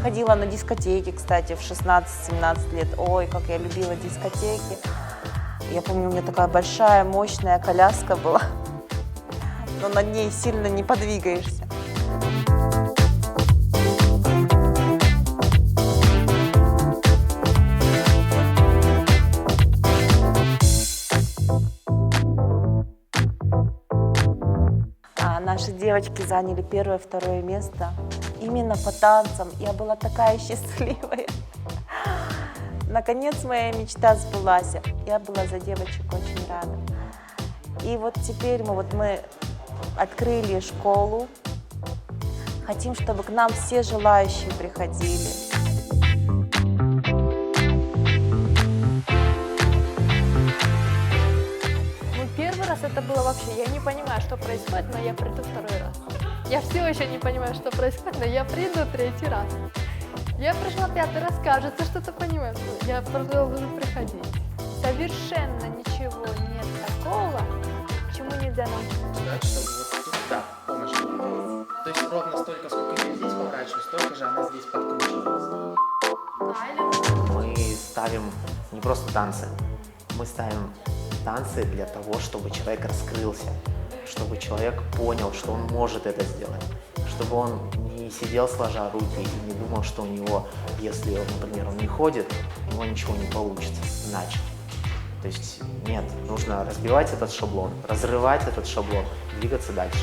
ходила на дискотеки, кстати, в 16-17 лет. Ой, как я любила дискотеки. Я помню, у меня такая большая, мощная коляска была, но над ней сильно не подвигаешься. Наши девочки заняли первое, второе место именно по танцам. Я была такая счастливая. Наконец моя мечта сбылась. Я была за девочек очень рада. И вот теперь мы открыли школу. Хотим, чтобы к нам все желающие приходили. Первый раз это было вообще, я не понимаю, что происходит, но я приду второй раз. Я все еще не понимаю, что происходит, но я приду третий раз. Я пришла пятый раз, кажется, что-то понимаю. Я продолжу приходить. Совершенно ничего нет такого, чему нельзя научиться. Сказать, что вот тут, да, помощь будет. То есть ровно столько, сколько я здесь поворачиваю, столько же она здесь подкручивается. Мы ставим не просто танцы, мы ставим танцы для того, чтобы человек раскрылся, чтобы человек понял, что он может это сделать, чтобы он не сидел сложа руки и не думал, что у него, если, например, он не ходит, у него ничего не получится иначе. То есть нет, нужно разбивать этот шаблон, разрывать этот шаблон, двигаться дальше.